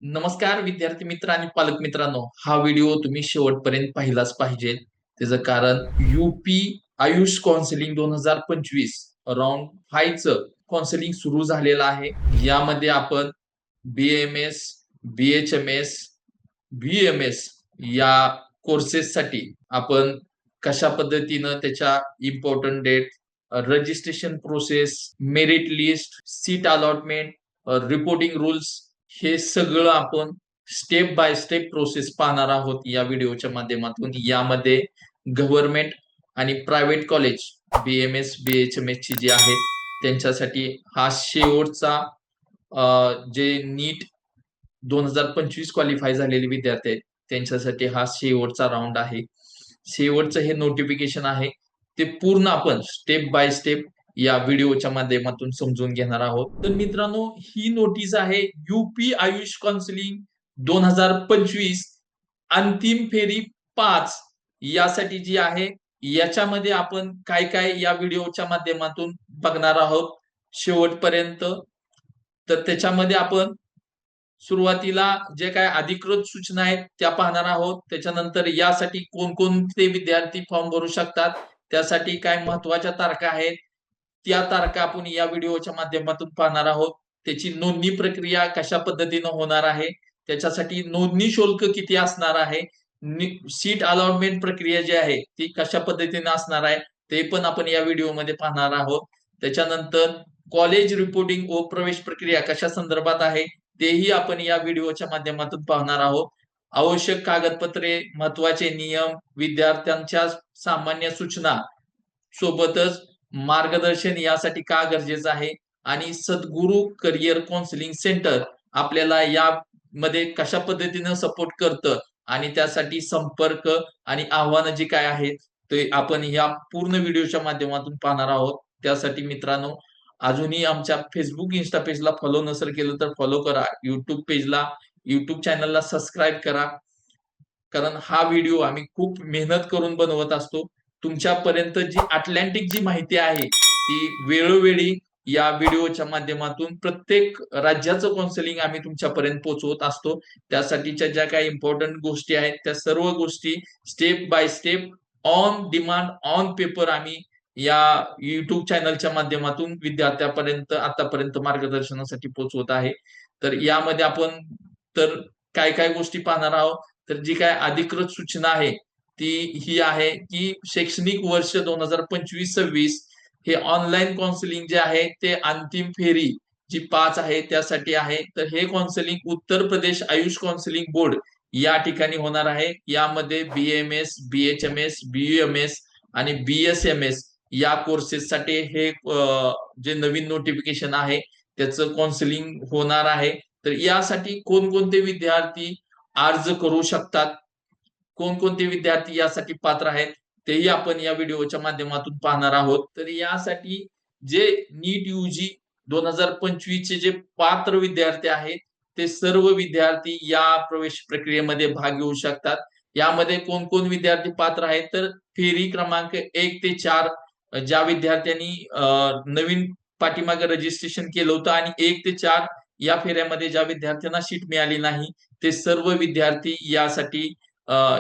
नमस्कार विद्यार्थी मित्र आणि पालक मित्रांनो, हा व्हिडिओ तुम्ही शेवटपर्यंत पाहिलाच पाहिजे. त्याचं कारण यूपी आयुष काउन्सिलिंग 2025 राऊंड 5 चं काउन्सिलिंग सुरू झालेलं आहे. यामध्ये आपण BAMS, BHMS, VMS या कोर्सेससाठी आपण कशा पद्धतीनं त्याच्या important date, registration process, merit list, seat allotment, reporting rules हे सगळं आपण स्टेप बाय स्टेप प्रोसेस पाहणार आहोत या व्हिडिओच्या माध्यमातून. यामध्ये गव्हर्नमेंट आणि प्रायव्हेट कॉलेज BMS, BHMS ची जी आहेत त्यांच्यासाठी हा शेवटचा जे नीट 2025 क्वालिफाय झालेले विद्यार्थी आहेत त्यांच्यासाठी हा शेवटचा राऊंड आहे. शेवटचं हे नोटिफिकेशन आहे ते पूर्ण आपण स्टेप बाय स्टेप या व्हिडिओच्या माध्यमातून समजून घेणार आहोत. तर मित्रांनो, ही नोटीस आहे यूपी आयुष काउन्सिलिंग 2025 अंतिम फेरी 5 यासाठी जी आहे. याच्यामध्ये आपण काय काय या व्हिडिओच्या माध्यमातून बघणार आहोत शेवटपर्यंत. तर त्याच्यामध्ये आपण सुरुवातीला जे काय अधिकृत सूचना आहेत त्या पाहणार आहोत. त्याच्यानंतर यासाठी कोणकोणते विद्यार्थी फॉर्म भरू शकतात, त्यासाठी काय महत्वाच्या तारखा आहेत त्या तारखा आपण या व्हिडिओच्या माध्यमातून पाहणार आहोत. त्याची नोंदणी प्रक्रिया कशा पद्धतीनं होणार आहे, त्याच्यासाठी नोंदणी शुल्क किती असणार आहे, सीट अलॉटमेंट प्रक्रिया जी आहे ती कशा पद्धतीने असणार आहे ते पण आपण या व्हिडिओमध्ये पाहणार आहोत. त्याच्यानंतर कॉलेज रिपोर्टिंग व प्रवेश प्रक्रिया कशा संदर्भात आहे तेही आपण या व्हिडिओच्या माध्यमातून पाहणार आहोत. आवश्यक कागदपत्रे, महत्वाचे नियम, विद्यार्थ्यांच्या सामान्य सूचना सोबतच मार्गदर्शन यासाठी का गरजेचं आहे आणि सद्गुरू करिअर काउन्सिलिंग सेंटर आपल्याला यामध्ये कशा पद्धतीनं सपोर्ट करतं आणि त्यासाठी संपर्क आणि आव्हानं जी काय आहेत ते आपण या पूर्ण व्हिडिओच्या माध्यमातून पाहणार आहोत. त्यासाठी मित्रांनो, अजूनही आमच्या फेसबुक, इन्स्टा पेजला फॉलो नसेल केलं तर फॉलो करा. युट्यूब चॅनलला सबस्क्राईब करा. कारण हा व्हिडिओ आम्ही खूप मेहनत करून बनवत असतो. तुमच्यापर्यंत जी अटलांटिक जी माहिती आहे ती वेळोवेळी या व्हिडिओच्या माध्यमातून प्रत्येक राज्याचं काउन्सिलिंग आम्ही तुमच्यापर्यंत पोहोचवत असतो. त्यासाठीच्या ज्या काही इम्पॉर्टंट गोष्टी आहेत त्या सर्व गोष्टी step by step on demand on paper आम्ही या युट्यूब चॅनलच्या माध्यमातून विद्यार्थ्यापर्यंत आतापर्यंत मार्गदर्शनासाठी पोहोचवत आहे. तर यामध्ये आपण तर काय काय गोष्टी पाहणार आहोत. तर जी काय अधिकृत सूचना आहे ती ही आहे की शैक्षणिक वर्ष 2025-26 हे ऑनलाईन काउन्सिलिंग जे आहे ते अंतिम फेरी जी 5 आहे त्यासाठी आहे. तर हे counselling Uttar Pradesh Ayush counselling board या ठिकाणी होणार आहे. यामध्ये BAMS, BHMS, BUMS आणि BSMS या कोर्सेससाठी हे जे नवीन नोटिफिकेशन आहे त्याचं काउन्सिलिंग होणार आहे. तर यासाठी कोणकोणते विद्यार्थी अर्ज करू शकतात, कोणकोणते विद्यार्थी यासाठी पात्र आहेत तेही आपण या व्हिडिओच्या माध्यमातून पाहणार आहोत. तर यासाठी जे नीट UG 2025 चे जे पात्र विद्यार्थी आहेत ते सर्व विद्यार्थी या प्रवेश प्रक्रियेमध्ये भाग घेऊ शकतात. यामध्ये कोण कोण विद्यार्थी पात्र आहेत तर फेरी क्रमांक 1 ते 4 ज्या विद्यार्थ्यांनी नवीन पाठीमागे रजिस्ट्रेशन केलं होतं आणि 1 ते 4 या फेऱ्यामध्ये ज्या विद्यार्थ्यांना सीट मिळाली नाही ते सर्व विद्यार्थी यासाठी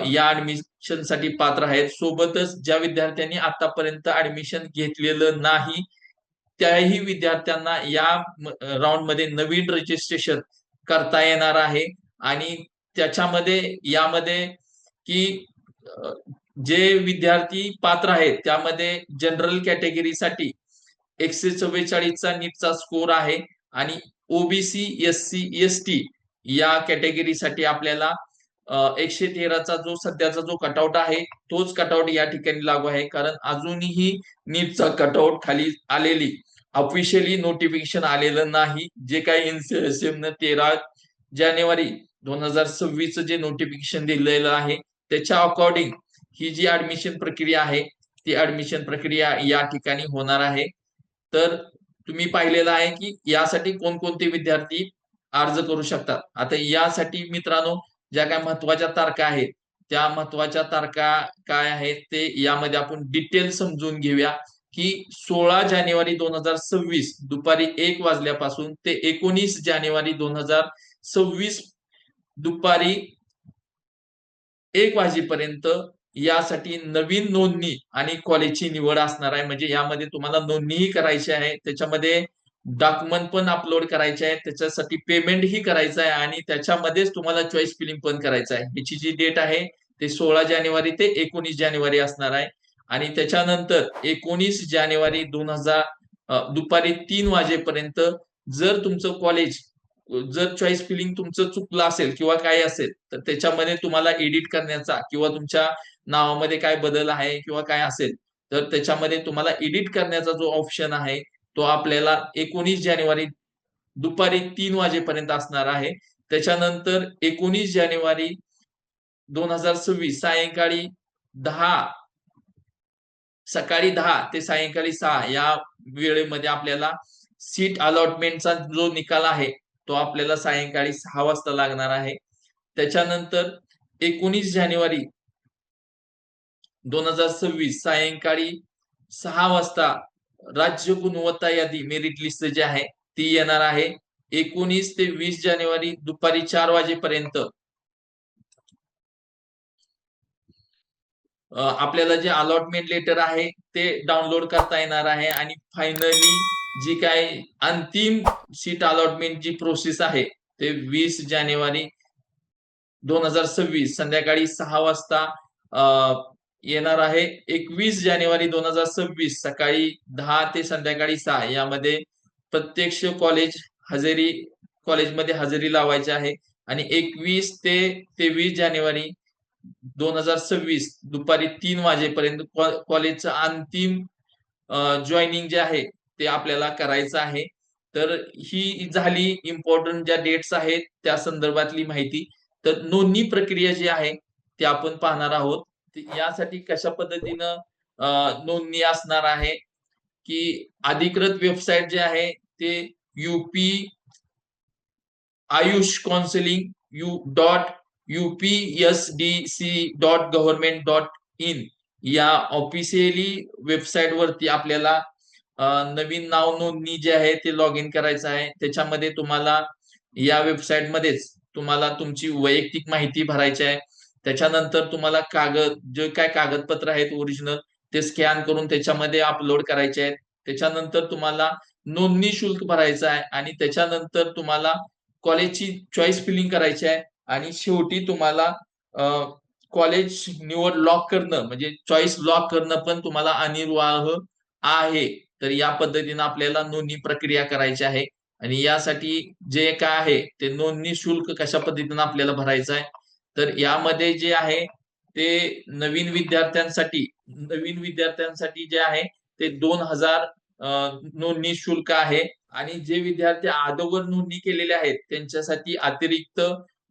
या ऍडमिशन साठी पात्र आहेत. सोबतच ज्या विद्यार्थ्यांनी आतापर्यंत ऍडमिशन घेतलेलं नाही त्याही विद्यार्थ्यांना या राऊंड मध्ये नवीन रजिस्ट्रेशन करता येणार आहे. आणि त्याच्यामध्ये यामध्ये की जे विद्यार्थी पात्र आहेत त्यामध्ये जनरल कॅटेगरीसाठी 144 चा नीटचा स्कोर आहे आणि OBC, SC, ST या कॅटेगरीसाठी आपल्याला 113चा जो सध्याचा जो कटआउट आहे तोच कटआउट या ठिकाणी लागू आहे. कारण अजूनही नीटचा कटआउट खाली आलेली ऑफिशियली नोटिफिकेशन आलेलं नाही. जे काही NCSM न 13 जानेवारी 2026 जे नोटिफिकेशन दिलेलं आहे त्याच्या अकॉर्डिंग ही जी ऍडमिशन प्रक्रिया आहे ती ऍडमिशन प्रक्रिया या ठिकाणी होणार आहे. तर तुम्ही पाहिलेलं आहे की यासाठी कोणकोणते विद्यार्थी अर्ज करू शकतात. आता यासाठी मित्रांनो ज्या काही महत्वाच्या तारखा आहेत त्या महत्वाच्या तारखा काय आहेत ते यामध्ये आपण डिटेल समजून घेऊया. की 16 जानेवारी 2026 दुपारी 1 वाजल्यापासून ते 19 जानेवारी 2026 दुपारी 1 वाजेपर्यंत यासाठी नवीन नोंदणी आणि कॉलेजची निवड असणार आहे. म्हणजे यामध्ये तुम्हाला नोंदणीही करायची आहे. त्याच्यामध्ये डॉक्युमेंट पण अपलोड करायचे आहे. त्याच्यासाठी पेमेंटही करायचं आहे आणि त्याच्यामध्येच तुम्हाला चॉईस फिलिंग पण करायचं आहे. याची जी डेट आहे ते 16 जानेवारी ते 19 जानेवारी असणार आहे. आणि त्याच्यानंतर 19 जानेवारी 2000 दुपारी 3 वाजेपर्यंत जर तुमचं कॉलेज जर चॉईस फिलिंग तुमचं चुकलं असेल किंवा काय असेल तर त्याच्यामध्ये तुम्हाला एडिट करण्याचा किंवा तुमच्या नावामध्ये काय बदल आहे किंवा काय असेल तर त्याच्यामध्ये तुम्हाला एडिट करण्याचा जो ऑप्शन आहे तो आपल्याला 19 जानेवारी दुपारी 3 वाजेपर्यंत असणार आहे. त्याच्यानंतर 19 जानेवारी 2026 सायंकाळी 10 सकाळी 10 ते सायंकाळी 6 या वेळेमध्ये आपल्याला सीट अलॉटमेंटचा जो निकाल आहे तो आपल्याला सायंकाळी 6 वाजता लागणार आहे. त्याच्यानंतर 19 जानेवारी 2026 सायंकाळी 6 वाजता राज्य गुणवत्ता यादी मेरिट लिस्ट जी आहे ती येणार आहे. 19 ते 20 जानेवारी दुपारी 4 वाजेपर्यंत आपल्याला जे अलॉटमेंट लेटर आहे ते डाउनलोड करता येणार आहे आणि फायनली जी काय अंतिम सीट अलॉटमेंट जी प्रोसेस आहे ते 20 जानेवारी 2026 संध्याकाळी 6 वाजता येणार आहे. 21 जानेवारी 2026 सकाळी 10 ते संध्याकाळी 6 यामध्ये प्रत्यक्ष कॉलेजमध्ये हजेरी लावायची आहे आणि 21 ते 23 जानेवारी 2026 दुपारी 3 वाजेपर्यंत कॉलेजचं अंतिम जॉईनिंग जे आहे ते आपल्याला करायचं आहे. तर ही झाली इम्पॉर्टंट ज्या डेट्स आहेत त्या संदर्भातली माहिती. तर नोंदणी प्रक्रिया जी आहे ती आपण पाहणार आहोत. यासाठी कशा पद्धतीनं नोंदणी असणार आहे, की अधिकृत वेबसाईट जे आहे ते यूपी आयुष काउन्सिलिंग upsdc.government.in या ऑफिशियली वेबसाईट वरती आपल्याला नवीन नाव नोंदणी जे आहे ते लॉग इन करायचं आहे. त्याच्यामध्ये तुम्हाला या वेबसाईट मध्येच तुम्हाला तुमची वैयक्तिक माहिती भरायची आहे. त्याच्यानंतर तुम्हाला जे काय कागदपत्र आहेत ओरिजिनल ते स्कॅन करून त्याच्यामध्ये अपलोड करायचे आहेत. त्याच्यानंतर तुम्हाला नोंदणी शुल्क भरायचं आहे आणि त्याच्यानंतर तुम्हाला कॉलेजची चॉईस फिलिंग करायची आहे आणि शेवटी तुम्हाला कॉलेज निवड लॉक करणं म्हणजे चॉईस लॉक करणं पण तुम्हाला अनिवार्य आहे. तर या पद्धतीनं आपल्याला नोंदणी प्रक्रिया करायची आहे आणि यासाठी जे काय आहे ते नोंदणी शुल्क कशा पद्धतीनं आपल्याला भरायचं आहे. तर यामध्ये जे आहे ते नवीन विद्यार्थ्यांसाठी जे आहे ते 2000 नोंदणी शुल्क आहे आणि जे विद्यार्थी अगोदर नोंदणी केलेले आहेत त्यांच्यासाठी अतिरिक्त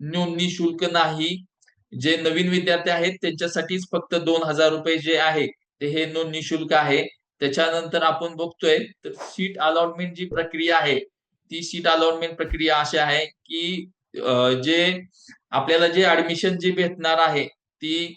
नोंदणी शुल्क नाही. जे नवीन विद्यार्थी आहेत त्यांच्यासाठीच फक्त 2000 रुपये जे आहे ते हे नोंदणी शुल्क आहे. त्याच्यानंतर आपण बघतोय तर सीट अलॉटमेंट जी प्रक्रिया आहे ती सीट अलॉटमेंट प्रक्रिया अशी आहे की जे आपल्याला जे ऍडमिशन जी भेटणार आहे ती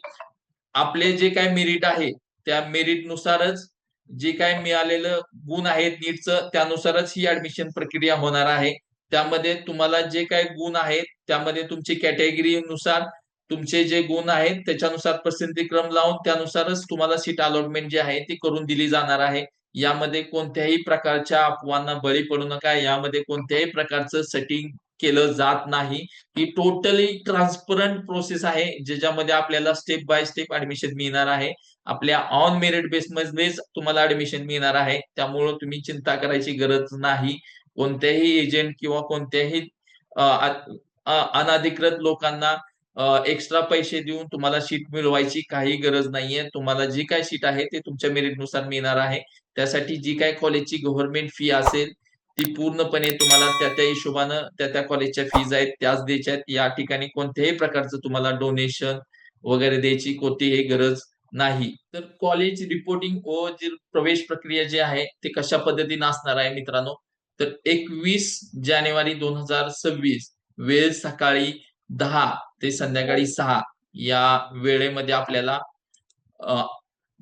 आपले जे काय मेरिट आहे त्या मेरिट नुसारच जे काय मिळालेलं गुण आहेत नीटचं त्यानुसारच ही ऍडमिशन प्रक्रिया होणार आहे. त्यामध्ये तुम्हाला जे काही गुण आहेत त्यामध्ये तुमची कॅटेगरी नुसार तुमचे जे गुण आहेत त्याच्यानुसार पसंती क्रम लावून त्यानुसारच तुम्हाला सीट अलॉटमेंट जी आहे ती करून दिली जाणार आहे. यामध्ये कोणत्याही प्रकारच्या अफवांना बळी पडू नका. यामध्ये कोणत्याही प्रकारचं सेटिंग केलं जात नाही. ही टोटली ट्रान्सपरंट प्रोसेस आहे ज्याच्यामध्ये आपल्याला स्टेप बाय स्टेप ऍडमिशन मिळणार आहे. आपल्या ऑन मेरिट बेसमध्येच तुम्हाला ऍडमिशन मिळणार आहे. त्यामुळे तुम्ही चिंता करायची गरज नाही. कोणत्याही एजंट किंवा कोणत्याही अनधिकृत लोकांना एक्स्ट्रा पैसे देऊन तुम्हाला सीट मिळवायची काही गरज नाहीये. तुम्हाला जी काय सीट आहे ते तुमच्या मेरिटनुसार मिळणार आहे. त्यासाठी जी काय कॉलेजची गव्हर्नमेंट फी असेल ती पूर्णपणे तुम्हाला त्या हिशोबानं त्या कॉलेजच्या फीज आहेत त्याच द्यायच्या आहेत. या ठिकाणी कोणत्याही प्रकारचं तुम्हाला डोनेशन वगैरे द्यायची कोणतीही गरज नाही. तर कॉलेज रिपोर्टिंग व जी प्रवेश प्रक्रिया जी आहे ते कशा पद्धतीने असणार आहे मित्रांनो. तर 21 जानेवारी 2026 वेळ सकाळी 10 ते संध्याकाळी 6 या वेळेमध्ये आपल्याला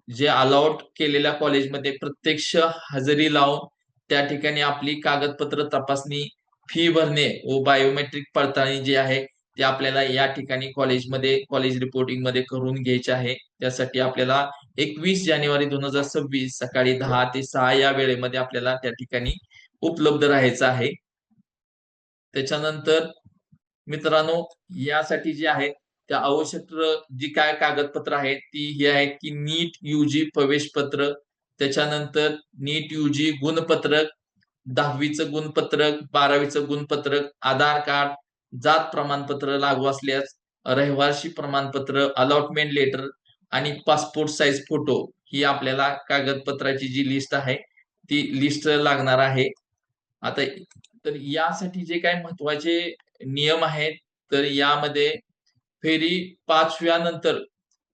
जे अलाउड केलेल्या कॉलेजमध्ये प्रत्यक्ष हजेरी लावून त्या ठिकाणी आपली कागदपत्र तपासणी, फी भरणे व बायोमेट्रिक पडताळणी जी आहे ते आपल्याला या ठिकाणी कॉलेजमध्ये कॉलेज रिपोर्टिंग मध्ये करून घ्यायचे आहे. त्यासाठी आपल्याला 21 जानेवारी 2026 सकाळी 10 ते 6 या वेळेमध्ये आपल्याला त्या ठिकाणी उपलब्ध राहायचं आहे. त्याच्यानंतर मित्रांनो, यासाठी जे आहे त्या आवश्यक जी काय कागदपत्र आहेत ती ही आहेत की नीट यूजी प्रवेश पत्र, त्याच्यानंतर नीट यूजी गुणपत्रक, 10वीचं गुणपत्रक, 12वीचं गुणपत्रक, आधार कार्ड, जात प्रमाणपत्र लागू असल्यास, रहिवासी प्रमाणपत्र, अलॉटमेंट लेटर आणि पासपोर्ट साइज फोटो ही आपल्याला कागदपत्राची जी लिस्ट आहे ती लिस्ट लागणार आहे. आता तर यासाठी जे काही महत्वाचे नियम आहेत, तर यामध्ये फेरी 5व्या नंतर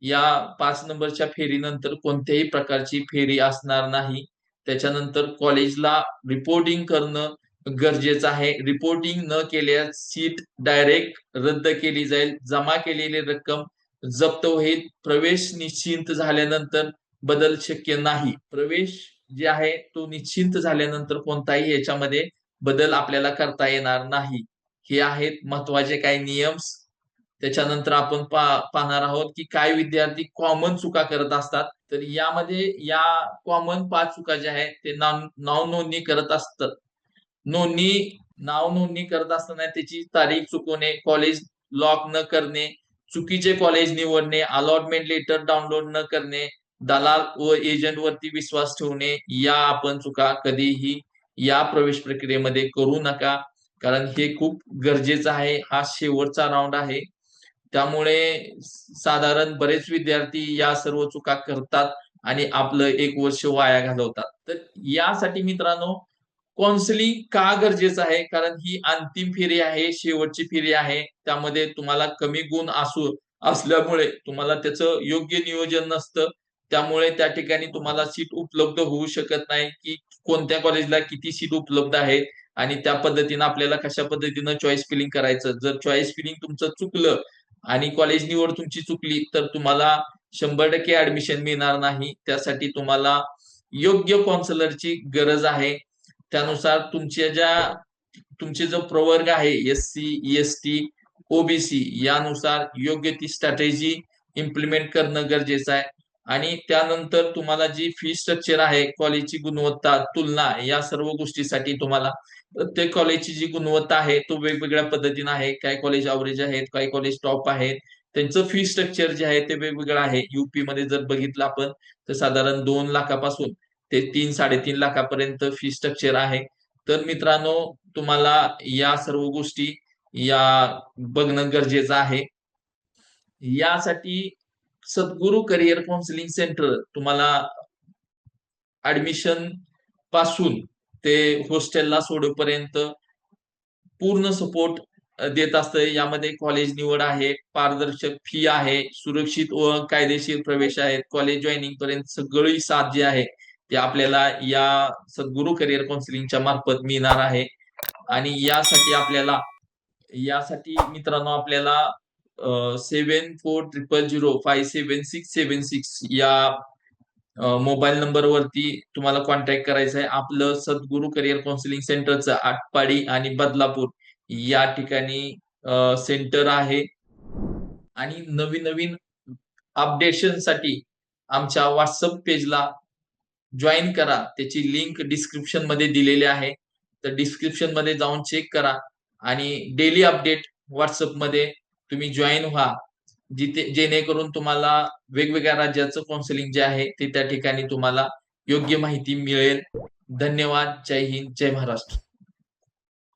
या 5 नंबरच्या फेरीनंतर कोणत्याही प्रकारची फेरी असणार नाही. त्याच्यानंतर कॉलेजला रिपोर्टिंग करणं गरजेचं आहे. रिपोर्टिंग न केल्यास सीट डायरेक्ट रद्द केली जाईल. जमा केलेली रक्कम जप्त होईल. प्रवेश निश्चित झाल्यानंतर बदल शक्य नाही. प्रवेश जे आहे तो निश्चित झाल्यानंतर कोणताही याच्यामध्ये बदल आपल्याला करता येणार नाही. हे आहेत महत्वाचे काही नियम्स. त्याच्यानंतर आपण पाहणार आहोत की काही विद्यार्थी कॉमन चुका करत असतात. तर यामध्ये या कॉमन 5 चुका ज्या आहेत ते नाव नोंदणी करत असतात. नाव नोंदणी करत असताना त्याची तारीख चुकवणे, कॉलेज लॉक न करणे, चुकीचे कॉलेज निवडणे, अलॉटमेंट लेटर डाउनलोड न करणे, दलाल व एजंट वरती विश्वास ठेवणे, या आपण चुका कधीही या प्रवेश प्रक्रियेमध्ये करू नका. कारण हे खूप गरजेचं आहे. हा शेवटचा राउंड आहे. त्यामुळे साधारण बरेच विद्यार्थी या सर्व चुका करतात आणि आपलं 1 वर्ष वाया घालवतात. तर यासाठी मित्रांनो, काउन्सिलिंग का गरजेचं आहे? कारण ही अंतिम फेरी आहे, शेवटची फेरी आहे. त्यामध्ये तुम्हाला कमी गुण असल्यामुळे तुम्हाला त्याचं योग्य नियोजन नसतं. त्यामुळे त्या ठिकाणी तुम्हाला सीट उपलब्ध होऊ शकत नाही, की कोणत्या कॉलेजला किती सीट उपलब्ध आहेत आणि त्या पद्धतीनं आपल्याला कशा पद्धतीनं चॉईस फिलिंग करायचं. जर चॉईस फिलिंग तुमचं चुकलं आणि कॉलेज निवड तुमची चुकली, तर तुम्हाला 100% ऍडमिशन मिळणार नाही. त्यासाठी तुम्हाला योग्य काउन्सिलरची गरज आहे. त्यानुसार तुमचे जो प्रवर्ग आहे एस-सी, एस-टी, ओबीसी यानुसार योग्य ती स्ट्रॅटेजी इम्प्लिमेंट करणं गरजेचं आहे. आणि त्यानंतर तुम्हाला जी फी स्ट्रक्चर आहे, कॉलेजची गुणवत्ता, तुलना या सर्व गोष्टीसाठी तुम्हाला प्रत्येक कॉलेजची जी गुणवत्ता आहे तो वेगवेगळ्या पद्धतीने आहे. काही कॉलेज अवरेज आहेत, काही कॉलेज टॉप आहेत. त्यांचं फी स्ट्रक्चर जे आहे ते वेगवेगळं आहे. युपी मध्ये जर बघितलं आपण तर साधारण 2 लाखापासून ते 3-3.5 लाखापर्यंत फी स्ट्रक्चर आहे. तर मित्रांनो, तुम्हाला या सर्व गोष्टी या बघणं गरजेचं आहे. यासाठी सद्गुरू करिअर काउन्सिलिंग सेंटर तुम्हाला ऍडमिशन पासून ते हॉस्टेलला सोडेपर्यंत पूर्ण सपोर्ट देत असतं. यामध्ये कॉलेज निवड आहे, पारदर्शक फी आहे, सुरक्षित व कायदेशीर प्रवेश आहे, कॉलेज जॉईनिंग पर्यंत सगळी साथ जी आहे ते आपल्याला या सद्गुरू करिअर काउन्सिलिंगच्या मार्फत मिळणार आहे. आणि यासाठी मित्रांनो आपल्याला 7400057676 या मोबाईल नंबरवरती तुम्हाला कॉन्टॅक्ट करायचा आहे. आपलं सद्गुरू करिअर काउन्सिलिंग सेंटरचं आटपाडी आणि बदलापूर या ठिकाणी सेंटर आहे. आणि नवीन नवीन अपडेशनसाठी आमच्या व्हॉट्सअप पेजला जॉईन करा. त्याची लिंक डिस्क्रिप्शन मध्ये दिलेली आहे. तर डिस्क्रिप्शन मध्ये जाऊन चेक करा आणि डेली अपडेट व्हॉट्सअप मध्ये तुम्ही जॉईन व्हा. जेणेकरून तुम्हाला वेगवेगळ्या राज्याचं काउन्सिलिंग जे आहे ते त्या ठिकाणी तुम्हाला योग्य माहिती मिळेल. धन्यवाद. जय हिंद, जय महाराष्ट्र.